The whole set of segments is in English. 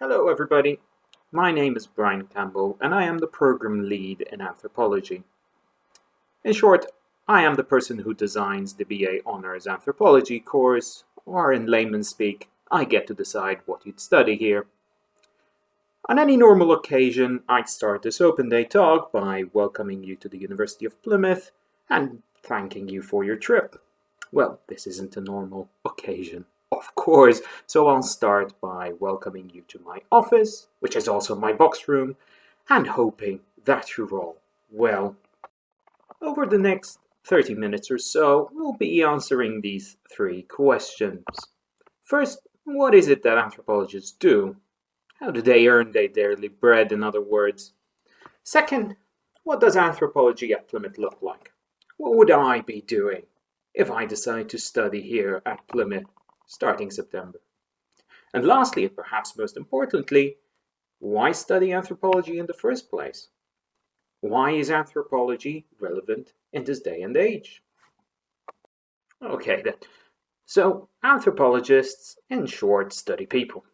Hello everybody, my name is Brian Campbell and I am the program lead in Anthropology. In short, I am the person who designs the BA Honours Anthropology course, or in layman's speak, I get to decide what you'd study here. On any normal occasion, I'd start this open day talk by welcoming you to the University of Plymouth and thanking you for your trip. Well, this isn't a normal occasion, of course, so I'll start by welcoming you to my office, which is also my box room, and hoping that you're all well. Over the next 30 minutes or so, we'll be answering these three questions. First, what is it that anthropologists do? How do they earn their daily bread, in other words? Second, what does anthropology at Plymouth look like? What would I be doing if I decide to study here at Plymouth starting September? And lastly, and perhaps most importantly, why study anthropology in the first place? Why is anthropology relevant in this day and age? Okay then, so anthropologists, in short, study people.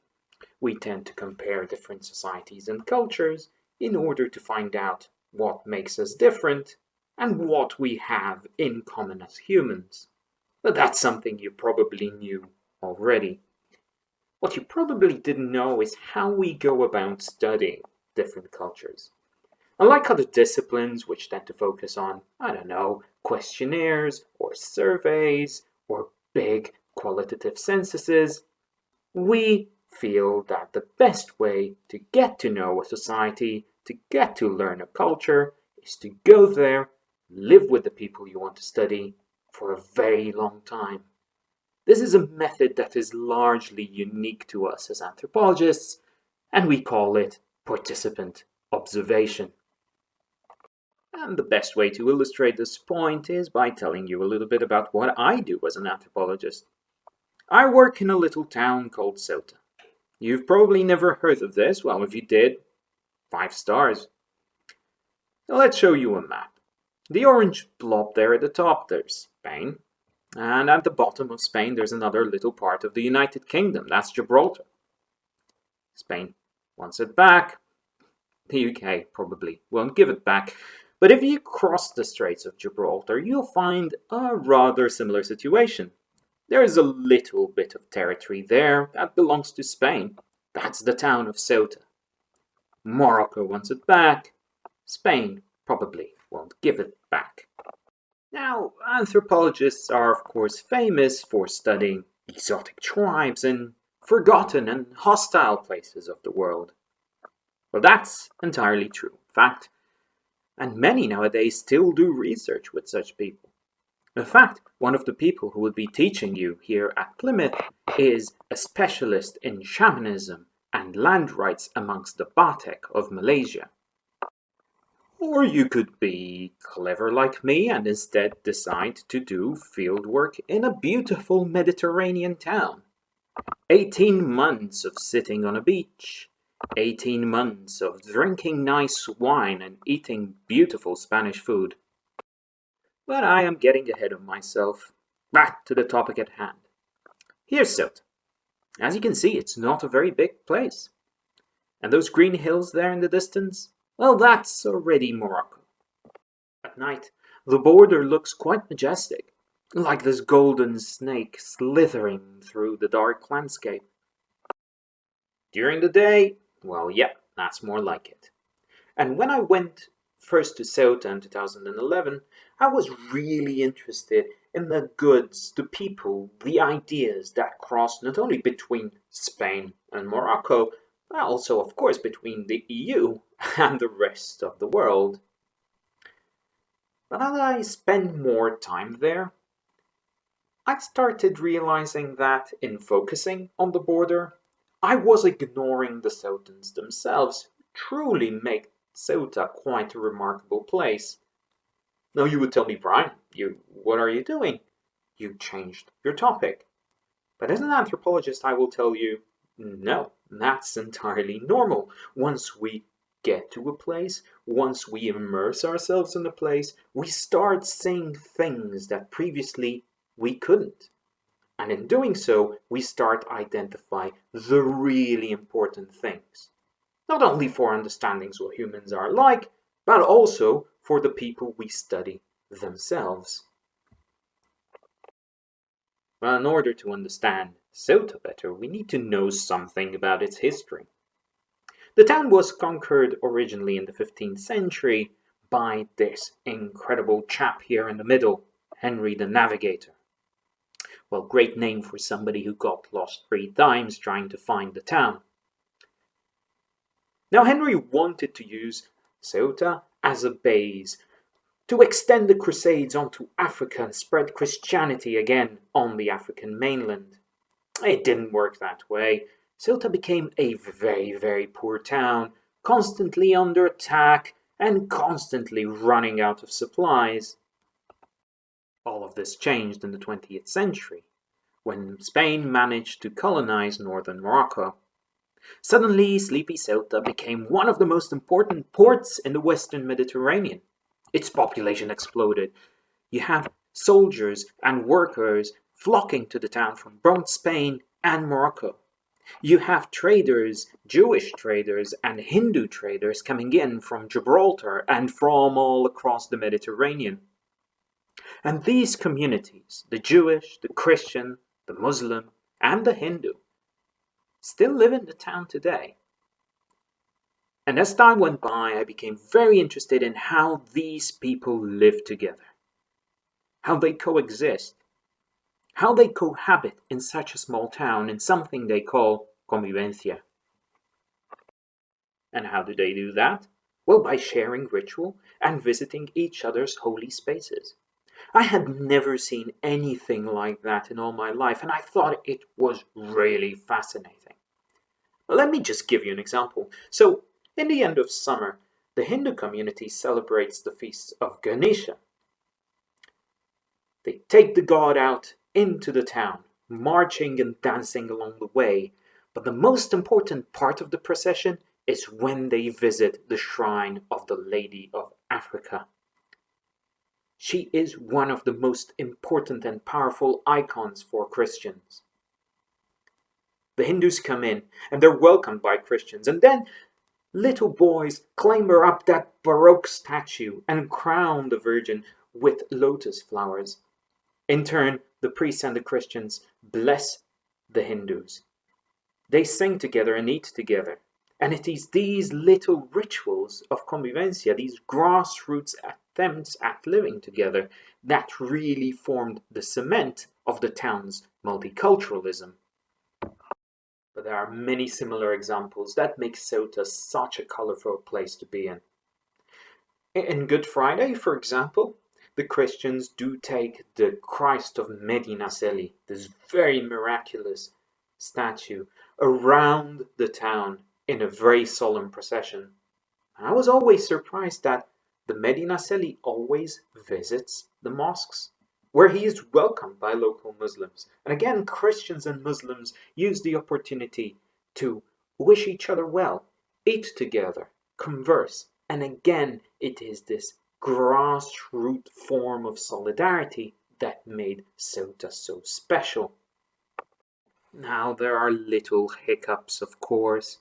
We tend to compare different societies and cultures in order to find out what makes us different and what we have in common as humans. But that's something you probably knew already. What you probably didn't know is how we go about studying different cultures. Unlike other disciplines which tend to focus on, questionnaires or surveys or big qualitative censuses, we feel that the best way to get to know a society, to get to learn a culture, is to go there, live with the people you want to study for a very long time. This is a method that is largely unique to us as anthropologists, and we call it participant observation. And the best way to illustrate this point is by telling you a little bit about what I do as an anthropologist. I work in a little town called Ceuta. You've probably never heard of this. Well, if you did, 5 stars. Now let's show you a map. The orange blob there at the top, there's Spain. And at the bottom of Spain, there's another little part of the United Kingdom. That's Gibraltar. Spain wants it back. The UK probably won't give it back. But if you cross the Straits of Gibraltar, you'll find a rather similar situation. There is a little bit of territory there that belongs to Spain. That's the town of Ceuta. Morocco wants it back. Spain probably won't give it back. Now, anthropologists are of course famous for studying exotic tribes in forgotten and hostile places of the world. Well, that's entirely true, in fact, and many nowadays still do research with such people. In fact, one of the people who will be teaching you here at Plymouth is a specialist in shamanism and land rights amongst the Batak of Malaysia. Or you could be clever like me and instead decide to do fieldwork in a beautiful Mediterranean town. 18 months of sitting on a beach. 18 months of drinking nice wine and eating beautiful Spanish food. But I am getting ahead of myself. Back to the topic at hand. Here's Ceuta. As you can see, it's not a very big place. And those green hills there in the distance? Well, that's already Morocco. At night, the border looks quite majestic, like this golden snake slithering through the dark landscape. During the day, well, yeah, that's more like it. And when I went first to Ceuta in 2011, I was really interested in the goods, the people, the ideas that crossed not only between Spain and Morocco, but also, of course, between the EU and the rest of the world. But as I spent more time there, I started realizing that in focusing on the border, I was ignoring the Ceutans themselves, who truly make Ceuta quite a remarkable place. Now you would tell me, Brian, what are you doing? You changed your topic. But as an anthropologist, I will tell you, no, that's entirely normal. Once we get to a place, once we immerse ourselves in a place, we start seeing things that previously we couldn't. And in doing so, we start identify the really important things. Not only for understanding what humans are like, but also for the people we study themselves. Well, in order to understand Ceuta better, we need to know something about its history. The town was conquered originally in the 15th century by this incredible chap here in the middle, Henry the Navigator. Well, great name for somebody who got lost 3 times trying to find the town. Now, Henry wanted to use Ceuta as a base to extend the Crusades onto Africa and spread Christianity again on the African mainland. It didn't work that way. Ceuta became a very, very poor town, constantly under attack and constantly running out of supplies. All of this changed in the 20th century, when Spain managed to colonize northern Morocco. Suddenly, sleepy Ceuta became one of the most important ports in the Western Mediterranean. Its population exploded. You have soldiers and workers flocking to the town from both Spain and Morocco. You have traders, Jewish traders and Hindu traders coming in from Gibraltar and from all across the Mediterranean. And these communities, the Jewish, the Christian, the Muslim, and the Hindu, still live in the town today. And as time went by, I became very interested in how these people live together, how they coexist, how they cohabit in such a small town in something they call convivencia. And how do they do that? Well, by sharing ritual and visiting each other's holy spaces. I had never seen anything like that in all my life, and I thought it was really fascinating. Let me just give you an example. So, in the end of summer, the Hindu community celebrates the feast of Ganesha. They take the god out into the town, marching and dancing along the way. But the most important part of the procession is when they visit the shrine of the Lady of Africa. She is one of the most important and powerful icons for Christians. The Hindus come in and they're welcomed by Christians, and then little boys clamber up that Baroque statue and crown the Virgin with lotus flowers. In turn, the priests and the Christians bless the Hindus. They sing together and eat together. And it is these little rituals of convivencia, these grassroots attempts at living together, that really formed the cement of the town's multiculturalism. But there are many similar examples that make Ceuta such a colorful place to be in. In Good Friday, for example, the Christians do take the Christ of Medinaceli, this very miraculous statue, around the town in a very solemn procession. And I was always surprised that the Medinaceli always visits the mosques, where he is welcomed by local Muslims. And again, Christians and Muslims use the opportunity to wish each other well, eat together, converse. And again, it is this grassroots form of solidarity that made Ceuta so special. Now, there are little hiccups, of course.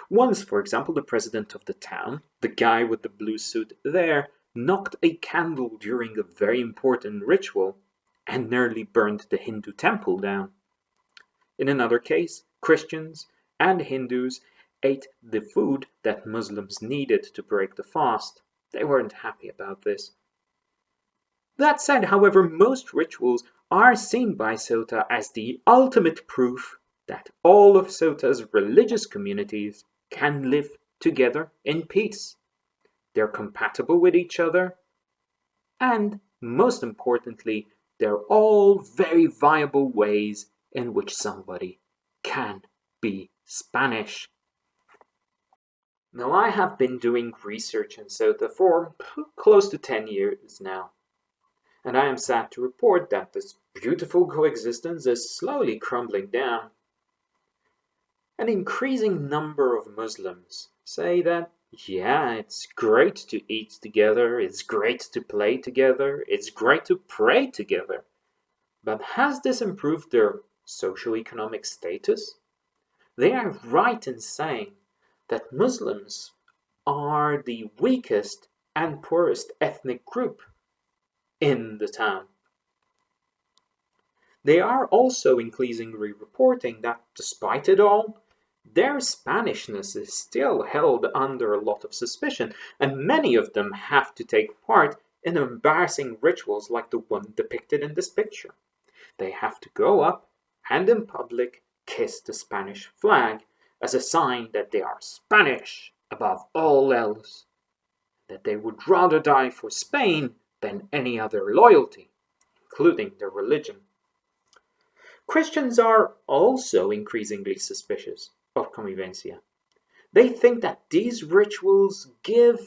Once, for example, the president of the town, the guy with the blue suit there, knocked a candle during a very important ritual and nearly burned the Hindu temple down. In another case, Christians and Hindus ate the food that Muslims needed to break the fast. They weren't happy about this. That said, however, most rituals are seen by Ceuta as the ultimate proof that all of Ceuta's religious communities can live together in peace. They're compatible with each other, and most importantly, they're all very viable ways in which somebody can be Spanish. Now, I have been doing research in Ceuta for close to 10 years now, and I am sad to report that this beautiful coexistence is slowly crumbling down. An increasing number of Muslims say that, yeah, it's great to eat together, it's great to play together, it's great to pray together. But has this improved their socioeconomic status? They are right in saying that Muslims are the weakest and poorest ethnic group in the town. They are also increasingly reporting that despite it all, their Spanishness is still held under a lot of suspicion, and many of them have to take part in embarrassing rituals like the one depicted in this picture. They have to go up and in public kiss the Spanish flag as a sign that they are Spanish above all else, that they would rather die for Spain than any other loyalty, including their religion. Christians are also increasingly suspicious of convivencia. They think that these rituals give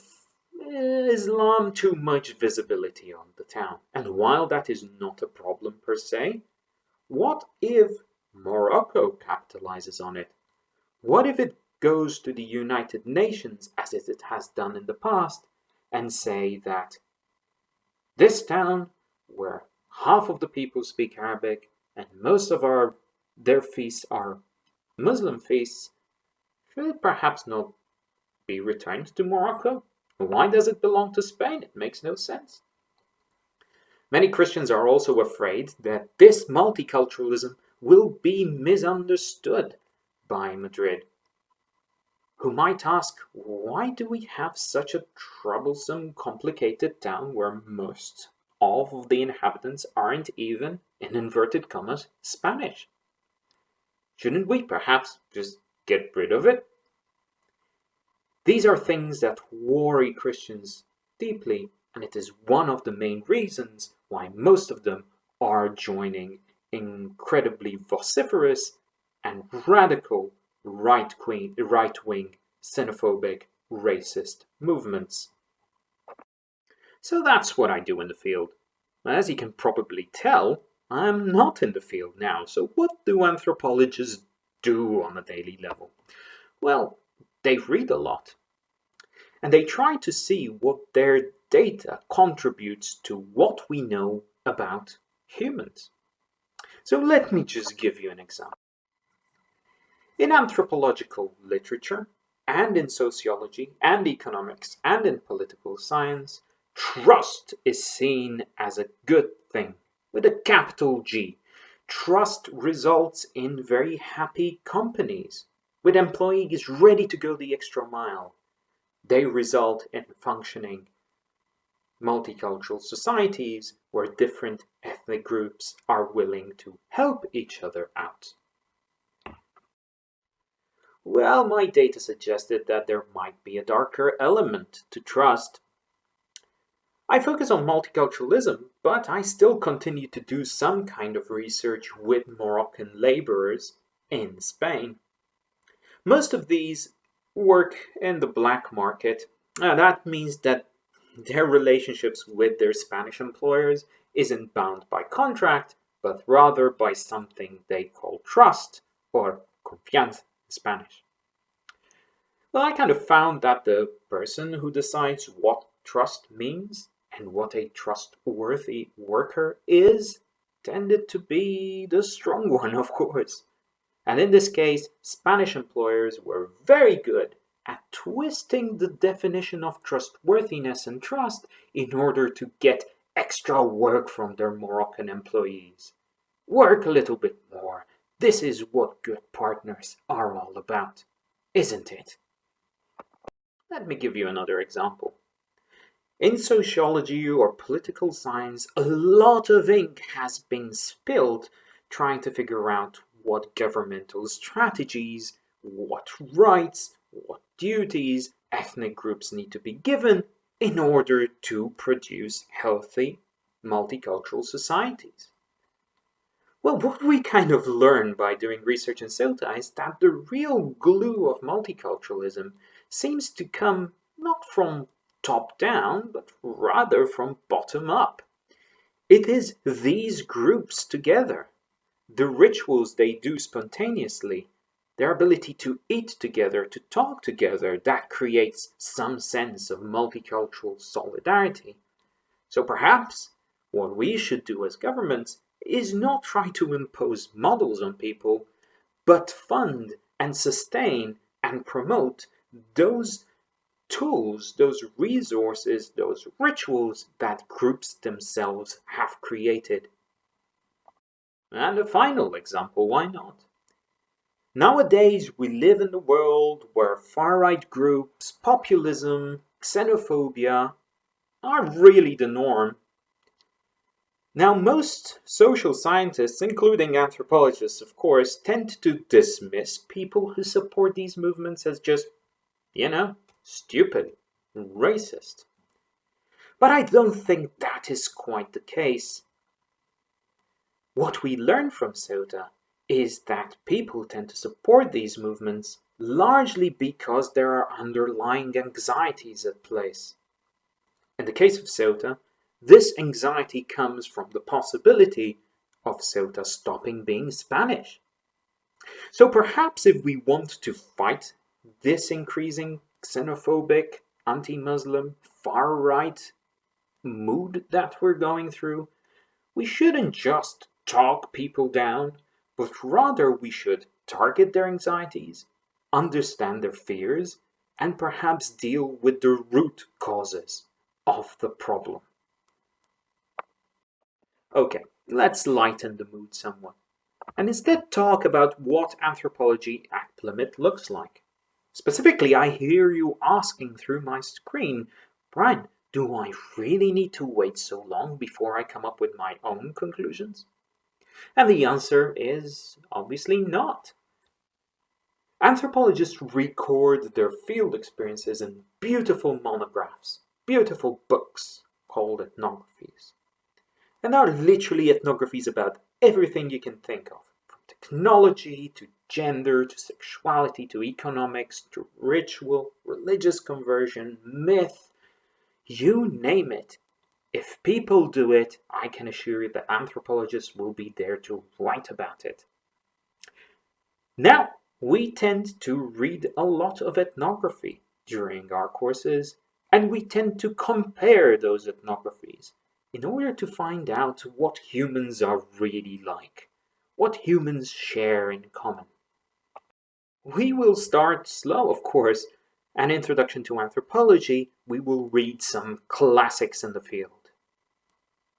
Islam too much visibility on the town. And while that is not a problem per se, what if Morocco capitalizes on it? What if it goes to the United Nations, as it has done in the past, and say that this town, where half of the people speak Arabic and most of their feasts are Muslim feasts, should perhaps not be returned to Morocco? Why does it belong to Spain? It makes no sense. Many Christians are also afraid that this multiculturalism will be misunderstood by Madrid, who might ask, why do we have such a troublesome, complicated town where most of the inhabitants aren't even, in inverted commas, Spanish? Shouldn't we perhaps just get rid of it? These are things that worry Christians deeply, and it is one of the main reasons why most of them are joining incredibly vociferous and radical right-wing, xenophobic, racist movements. So that's what I do in the field. As you can probably tell, I'm not in the field now, so what do anthropologists do on a daily level? Well, they read a lot, and they try to see what their data contributes to what we know about humans. So let me just give you an example. In anthropological literature, and in sociology, and economics, and in political science, trust is seen as a good thing, with a capital G. Trust results in very happy companies, with employees ready to go the extra mile. They result in functioning multicultural societies where different ethnic groups are willing to help each other out. Well, my data suggested that there might be a darker element to trust. I focus on multiculturalism, but I still continue to do some kind of research with Moroccan laborers in Spain. Most of these work in the black market. That means that their relationships with their Spanish employers isn't bound by contract, but rather by something they call trust, or confianza in Spanish. Well, I kind of found that the person who decides what trust means and what a trustworthy worker is tended to be the strong one, of course. And in this case, Spanish employers were very good at twisting the definition of trustworthiness and trust in order to get extra work from their Moroccan employees. Work a little bit more. This is what good partners are all about, isn't it? Let me give you another example. In sociology or political science, a lot of ink has been spilled trying to figure out what governmental strategies, what rights, what duties ethnic groups need to be given in order to produce healthy multicultural societies. Well, what we kind of learn by doing research in SOTA is that the real glue of multiculturalism seems to come not from top down, but rather from bottom up. It is these groups together, the rituals they do spontaneously, their ability to eat together, to talk together, that creates some sense of multicultural solidarity. So perhaps what we should do as governments is not try to impose models on people, but fund and sustain and promote those tools, those resources, those rituals that groups themselves have created. And a final example, why not? Nowadays, we live in a world where far-right groups, populism, xenophobia are really the norm. Now, most social scientists, including anthropologists, of course, tend to dismiss people who support these movements as just, stupid, racist. But I don't think that is quite the case. What we learn from Ceuta is that people tend to support these movements largely because there are underlying anxieties at play. In the case of Ceuta, this anxiety comes from the possibility of Ceuta stopping being Spanish. So perhaps if we want to fight this increasing xenophobic, anti-Muslim, far-right mood that we're going through, we shouldn't just talk people down, but rather we should target their anxieties, understand their fears, and perhaps deal with the root causes of the problem. Okay, let's lighten the mood somewhat, and instead talk about what anthropology at Plymouth looks like. Specifically, I hear you asking through my screen, Brian, do I really need to wait so long before I come up with my own conclusions? And the answer is obviously not. Anthropologists record their field experiences in beautiful monographs, beautiful books called ethnographies. And there are literally ethnographies about everything you can think of, from technology to gender to sexuality to economics to ritual, religious conversion, myth, you name it. If people do it, I can assure you that anthropologists will be there to write about it. Now, we tend to read a lot of ethnography during our courses, and we tend to compare those ethnographies in order to find out what humans are really like, what humans share in common. We will start slow, of course. An introduction to anthropology, we will read some classics in the field.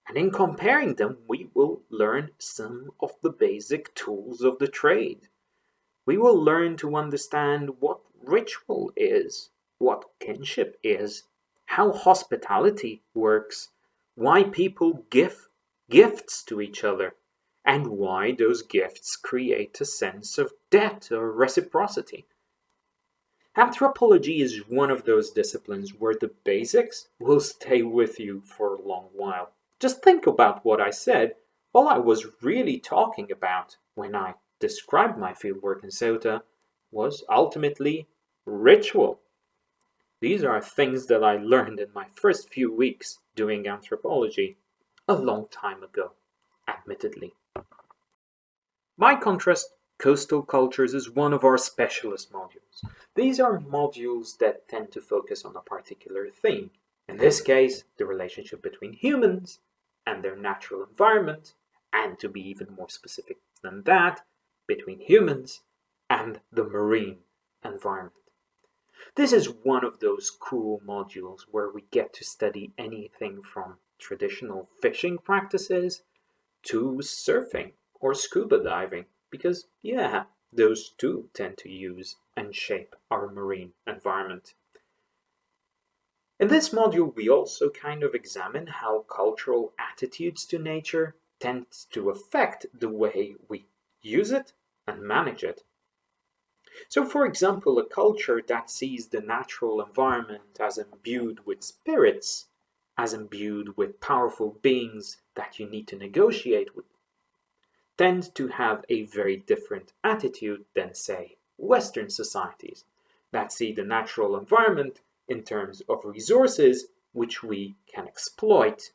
And in comparing them, we will learn some of the basic tools of the trade. We will learn to understand what ritual is, what kinship is, how hospitality works, why people give gifts to each other, and why those gifts create a sense of debt or reciprocity. Anthropology is one of those disciplines where the basics will stay with you for a long while. Just think about what I said. All I was really talking about when I described my fieldwork in Ceuta was ultimately ritual. These are things that I learned in my first few weeks doing anthropology a long time ago, admittedly. By contrast, coastal cultures is one of our specialist modules. These are modules that tend to focus on a particular theme. In this case, the relationship between humans and their natural environment, and to be even more specific than that, between humans and the marine environment. This is one of those cool modules where we get to study anything from traditional fishing practices to surfing or scuba diving, because, those too tend to use and shape our marine environment. In this module, we also kind of examine how cultural attitudes to nature tend to affect the way we use it and manage it. So, for example, a culture that sees the natural environment as imbued with spirits, as imbued with powerful beings that you need to negotiate with, tend to have a very different attitude than, say, Western societies that see the natural environment in terms of resources which we can exploit.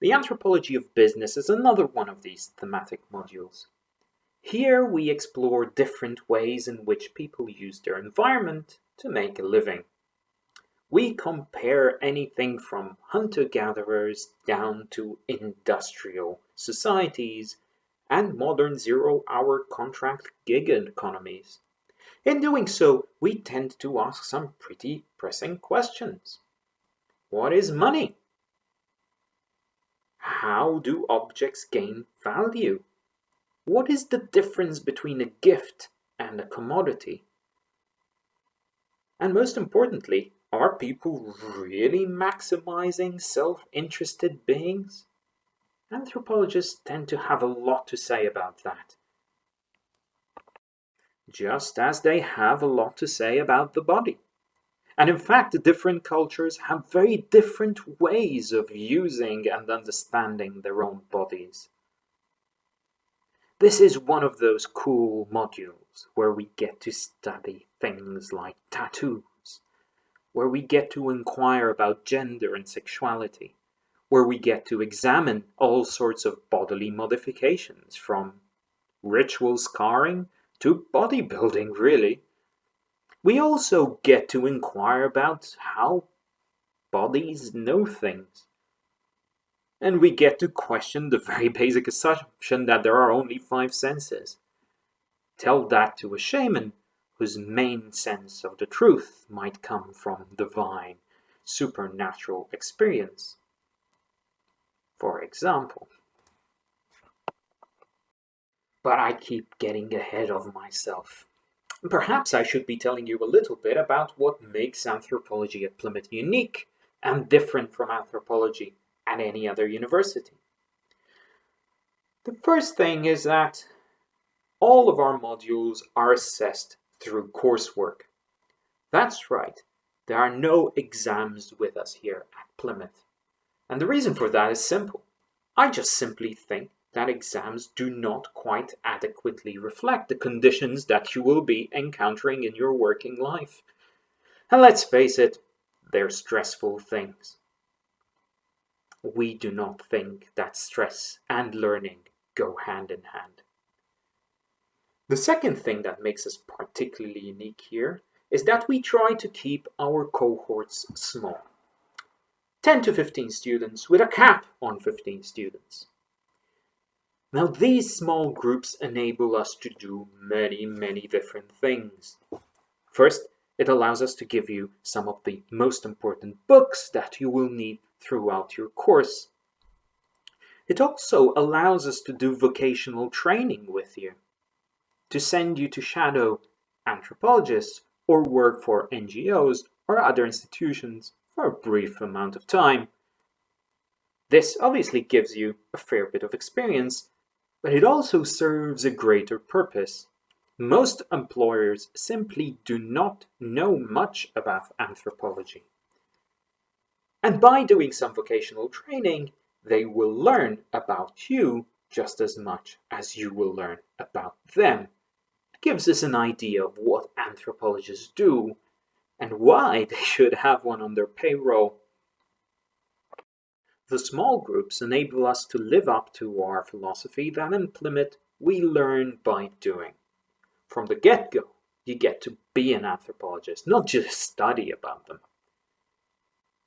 The anthropology of business is another one of these thematic modules. Here we explore different ways in which people use their environment to make a living. We compare anything from hunter-gatherers down to industrial societies and modern zero-hour contract gig economies. In doing so, we tend to ask some pretty pressing questions. What is money? How do objects gain value? What is the difference between a gift and a commodity? And most importantly, are people really maximizing self-interested beings? Anthropologists tend to have a lot to say about that. Just as they have a lot to say about the body. And in fact, different cultures have very different ways of using and understanding their own bodies. This is one of those cool modules where we get to study things like tattoos, where we get to inquire about gender and sexuality, where we get to examine all sorts of bodily modifications, from ritual scarring to bodybuilding, really. We also get to inquire about how bodies know things. And we get to question the very basic assumption that there are only 5 senses. Tell that to a shaman whose main sense of the truth might come from divine, supernatural experience. For example. But I keep getting ahead of myself. Perhaps I should be telling you a little bit about what makes anthropology at Plymouth unique and different from anthropology at any other university. The first thing is that all of our modules are assessed through coursework. That's right, there are no exams with us here at Plymouth. And the reason for that is simple. I just simply think that exams do not quite adequately reflect the conditions that you will be encountering in your working life. And let's face it, they're stressful things. We do not think that stress and learning go hand in hand. The second thing that makes us particularly unique here is that we try to keep our cohorts small. 10 to 15 students with a cap on 15 students. Now these small groups enable us to do many different things. First, it allows us to give you some of the most important books that you will need throughout your course. It also allows us to do vocational training with you, to send you to shadow anthropologists or work for NGOs or other institutions for a brief amount of time. This obviously gives you a fair bit of experience, but it also serves a greater purpose. Most employers simply do not know much about anthropology. And by doing some vocational training, they will learn about you just as much as you will learn about them. It gives us an idea of what anthropologists do and why they should have one on their payroll. The small groups enable us to live up to our philosophy that in Plymouth we learn by doing. From the get-go, you get to be an anthropologist, not just study about them.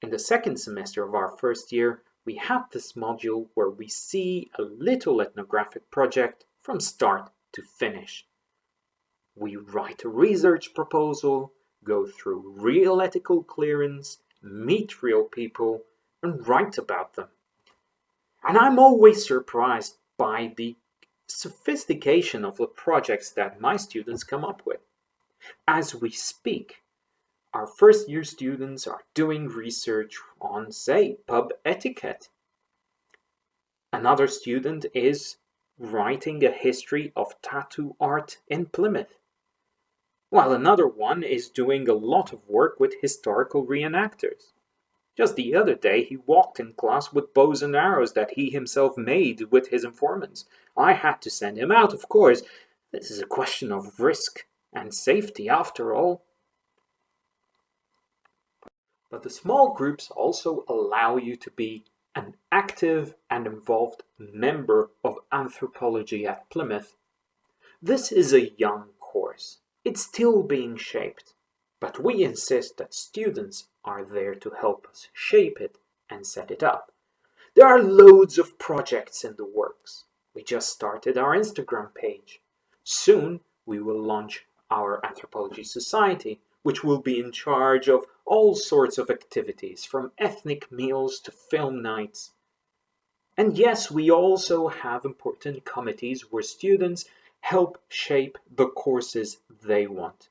In the second semester of our first year, we have this module where we see a little ethnographic project from start to finish. We write a research proposal, go through real ethical clearance, meet real people, and write about them. And I'm always surprised by the sophistication of the projects that my students come up with. As we speak, our first year students are doing research on, say, pub etiquette. Another student is writing a history of tattoo art in Plymouth, while another one is doing a lot of work with historical reenactors. Just the other day, he walked in class with bows and arrows that he himself made with his informants. I had to send him out, of course. This is a question of risk and safety, after all. But the small groups also allow you to be an active and involved member of anthropology at Plymouth. This is a young course. It's still being shaped, but we insist that students are there to help us shape it and set it up. There are loads of projects in the works. We just started our Instagram page. Soon we will launch our Anthropology Society, which will be in charge of all sorts of activities, from ethnic meals to film nights. And yes, we also have important committees where students help shape the courses they want.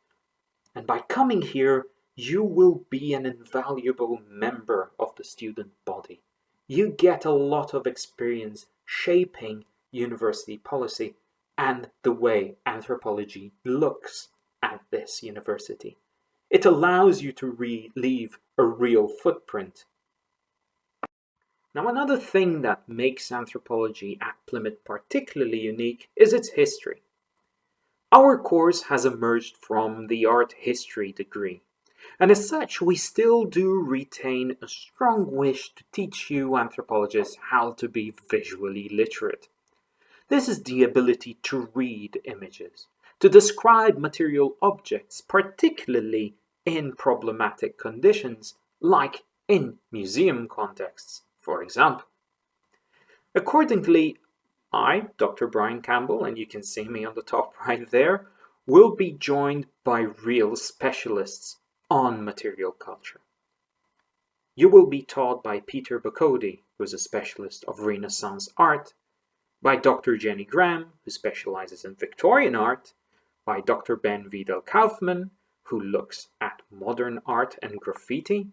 And by coming here, you will be an invaluable member of the student body. You get a lot of experience shaping university policy and the way anthropology looks at this university. It allows you to leave a real footprint. Now, another thing that makes anthropology at Plymouth particularly unique is its history. Our course has emerged from the art history degree, and as such we still do retain a strong wish to teach you anthropologists how to be visually literate. This is the ability to read images, to describe material objects, particularly in problematic conditions, like in museum contexts, for example. Accordingly, I, Dr. Brian Campbell, and you can see me on the top right there, will be joined by real specialists on material culture. You will be taught by Peter Bacody, who is a specialist of Renaissance art, by Dr. Jenny Graham, who specializes in Victorian art, by Dr. Ben Wiedel-Kaufman, who looks at modern art and graffiti,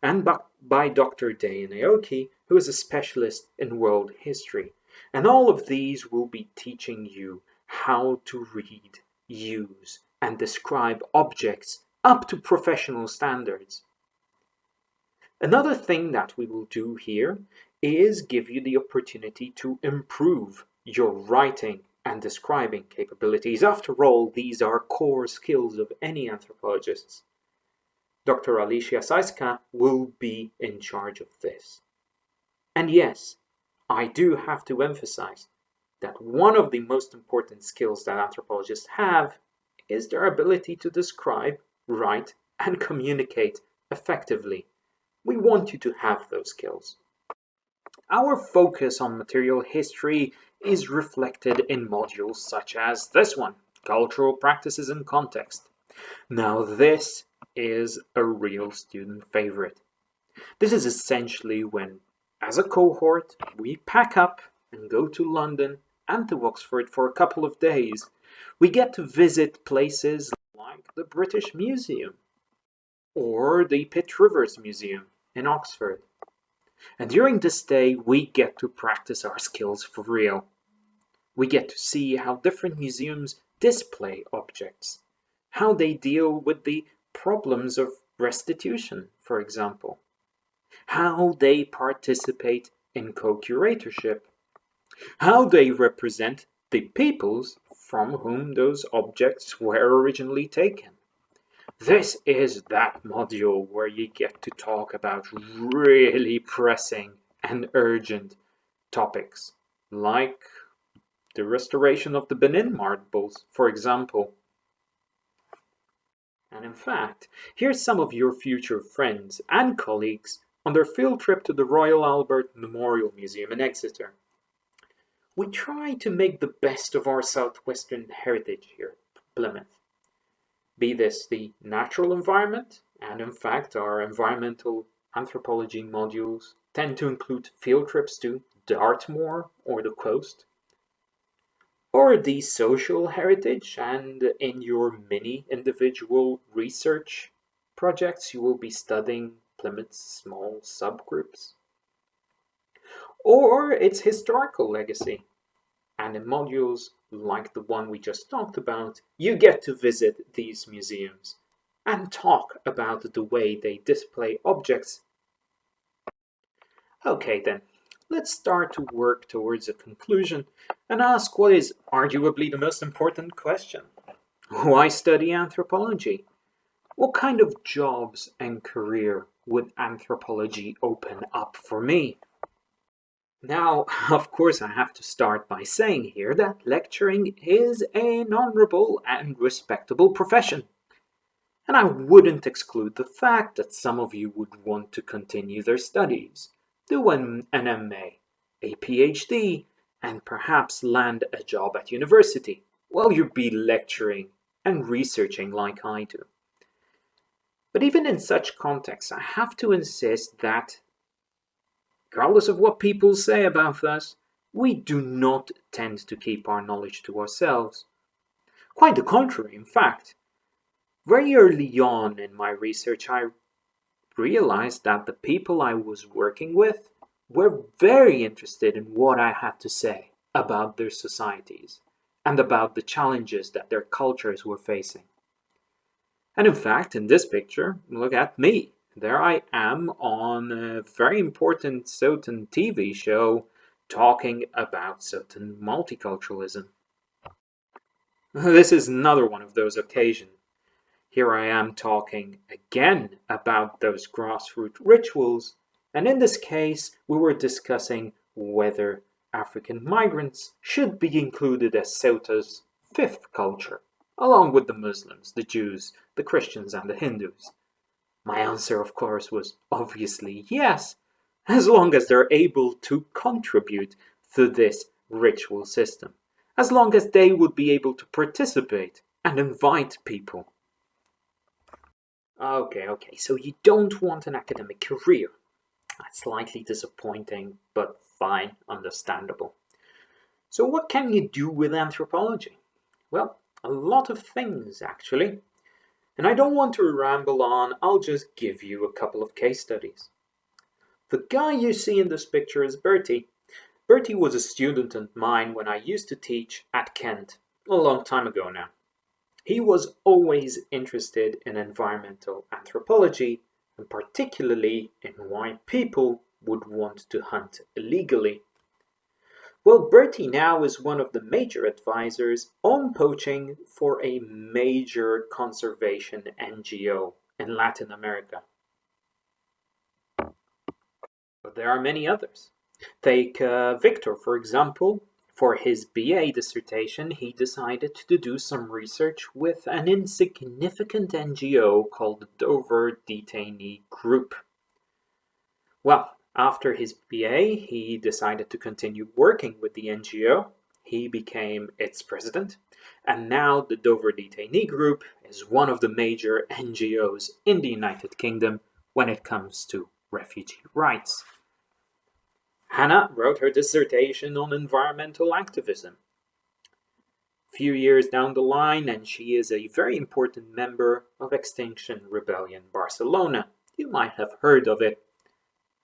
and by Dr. Dayan Aoki, who is a specialist in world history. And all of these will be teaching you how to read, use, and describe objects up to professional standards. Another thing that we will do here is give you the opportunity to improve your writing and describing capabilities. After all, these are core skills of any anthropologist. Dr. Alicia Saiska will be in charge of this. And yes, I do have to emphasize that one of the most important skills that anthropologists have is their ability to describe, write, and communicate effectively. We want you to have those skills. Our focus on material history is reflected in modules such as this one, Cultural Practices and Context. Now this is a real student favorite. This is essentially when, as a cohort, we pack up and go to London and to Oxford for a couple of days. We get to visit places like the British Museum or the Pitt Rivers Museum in Oxford. And during this stay, we get to practice our skills for real. We get to see how different museums display objects, how they deal with the problems of restitution, for example, how they participate in co-curatorship, how they represent the peoples from whom those objects were originally taken. This is that module where you get to talk about really pressing and urgent topics, like the restoration of the Benin marbles, for example. And in fact, here's some of your future friends and colleagues on their field trip to the Royal Albert Memorial Museum in Exeter. We try to make the best of our southwestern heritage here at Plymouth. Be this the natural environment, and in fact our environmental anthropology modules tend to include field trips to Dartmoor or the coast, or the social heritage, and in your mini individual research projects you will be studying Plymouth's small subgroups, or its historical legacy. And in modules like the one we just talked about, you get to visit these museums and talk about the way they display objects. Okay then, let's start to work towards a conclusion and ask what is arguably the most important question. Why study anthropology? What kind of jobs and career would anthropology open up for me? Now, of course, I have to start by saying here that lecturing is an honorable and respectable profession. And I wouldn't exclude the fact that some of you would want to continue their studies, do an MA, a PhD, and perhaps land a job at university while you'd be lecturing and researching like I do. But even in such contexts, I have to insist that, regardless of what people say about us, we do not tend to keep our knowledge to ourselves. Quite the contrary, in fact. Very early on in my research, I realized that the people I was working with were very interested in what I had to say about their societies and about the challenges that their cultures were facing. And in fact, in this picture, look at me. There I am on a very important certain TV show talking about certain multiculturalism. This is another one of those occasions. Here I am talking again about those grassroots rituals, and in this case, we were discussing whether African migrants should be included as Ceuta's fifth culture, along with the Muslims, the Jews, the Christians, and the Hindus. My answer, of course, was obviously yes, as long as they're able to contribute to this ritual system, as long as they would be able to participate and invite people. Okay, so you don't want an academic career. That's slightly disappointing, but fine, understandable. So what can you do with anthropology? Well, a lot of things, actually. And I don't want to ramble on, I'll just give you a couple of case studies. The guy you see in this picture is Bertie. Bertie was a student of mine when I used to teach at Kent, a long time ago now. He was always interested in environmental anthropology, and particularly in why people would want to hunt illegally. Well, Bertie now is one of the major advisors on poaching for a major conservation NGO in Latin America. But there are many others. Take Victor, for example. For his BA dissertation, he decided to do some research with an insignificant NGO called the Dover Detainee Group. Well, after his BA, he decided to continue working with the NGO. He became its president, and now the Dover Detainee Group is one of the major NGOs in the United Kingdom when it comes to refugee rights. Hannah wrote her dissertation on environmental activism. A few years down the line, and she is a very important member of Extinction Rebellion Barcelona. You might have heard of it.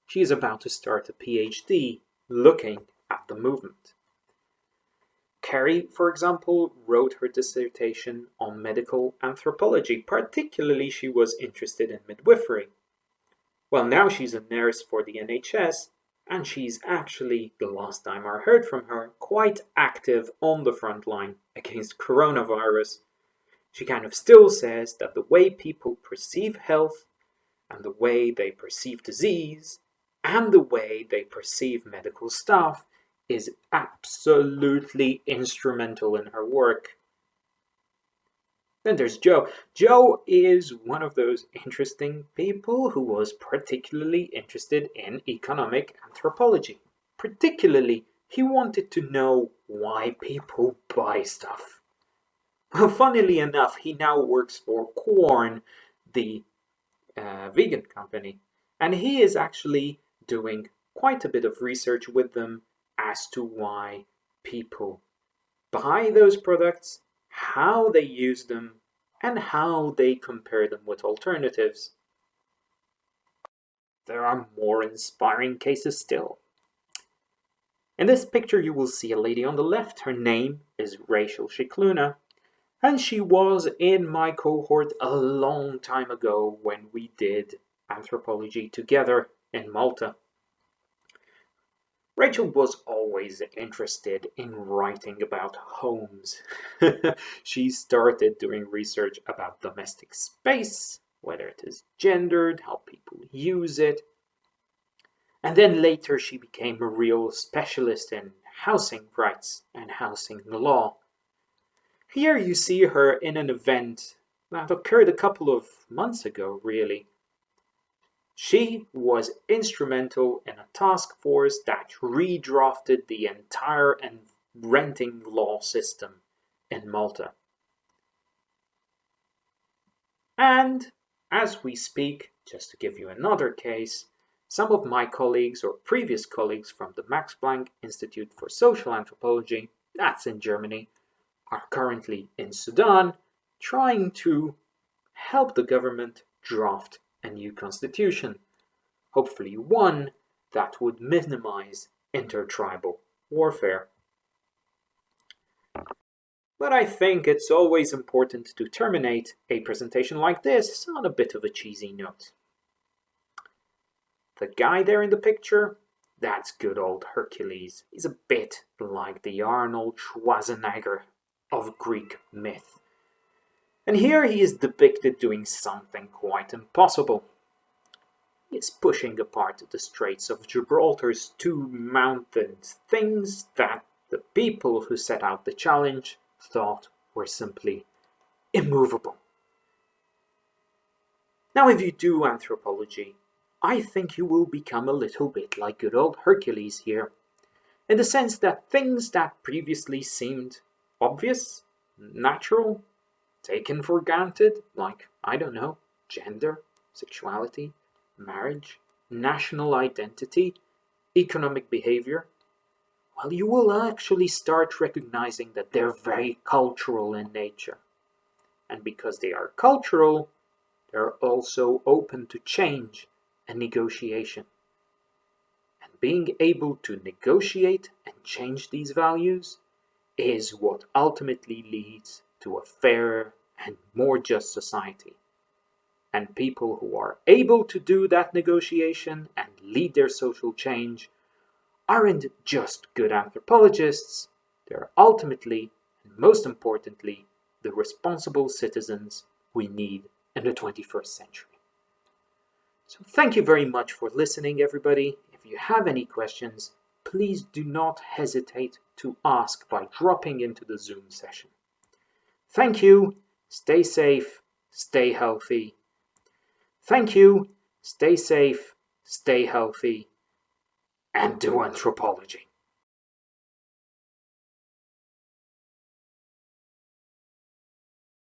She is about to start a PhD looking at the movement. Carrie, for example, wrote her dissertation on medical anthropology. Particularly, she was interested in midwifery. Well, now she's a nurse for the NHS, and she's actually, the last time I heard from her, quite active on the front line against coronavirus. She kind of still says that the way people perceive health, and the way they perceive disease, and the way they perceive medical staff is absolutely instrumental in her work. Then there's Joe. Joe is one of those interesting people who was particularly interested in economic anthropology. Particularly, he wanted to know why people buy stuff. Well, funnily enough, he now works for Quorn, the vegan company, and he is actually doing quite a bit of research with them as to why people buy those products, how they use them, and how they compare them with alternatives. There are more inspiring cases still. In this picture you will see a lady on the left. Her name is Rachel Shikluna, and she was in my cohort a long time ago when we did anthropology together in Malta. Rachel was always interested in writing about homes. She started doing research about domestic space, whether it is gendered, how people use it. And then later she became a real specialist in housing rights and housing law. Here you see her in an event that occurred a couple of months ago, really. She was instrumental in a task force that redrafted the entire renting law system in Malta. And as we speak, just to give you another case, some of my colleagues or previous colleagues from the Max Planck Institute for Social Anthropology, that's in Germany, are currently in Sudan trying to help the government draft a new constitution, hopefully one that would minimize intertribal warfare. But I think it's always important to terminate a presentation like this on a bit of a cheesy note. The guy there in the picture, that's good old Hercules. He's a bit like the Arnold Schwarzenegger of Greek myth. And here he is depicted doing something quite impossible. He is pushing apart the Straits of Gibraltar's two mountains, things that the people who set out the challenge thought were simply immovable. Now, if you do anthropology, I think you will become a little bit like good old Hercules here, in the sense that things that previously seemed obvious, natural, taken for granted, like, I don't know, gender, sexuality, marriage, national identity, economic behavior, well, you will actually start recognizing that they're very cultural in nature. And because they are cultural, they're also open to change and negotiation. And being able to negotiate and change these values is what ultimately leads to a fairer and more just society. And people who are able to do that negotiation and lead their social change aren't just good anthropologists, they're ultimately, and most importantly, the responsible citizens we need in the 21st century. So thank you very much for listening, everybody. If you have any questions, please do not hesitate to ask by dropping into the Zoom session. Thank you, stay safe, stay healthy. Thank you, stay safe, stay healthy, and do anthropology.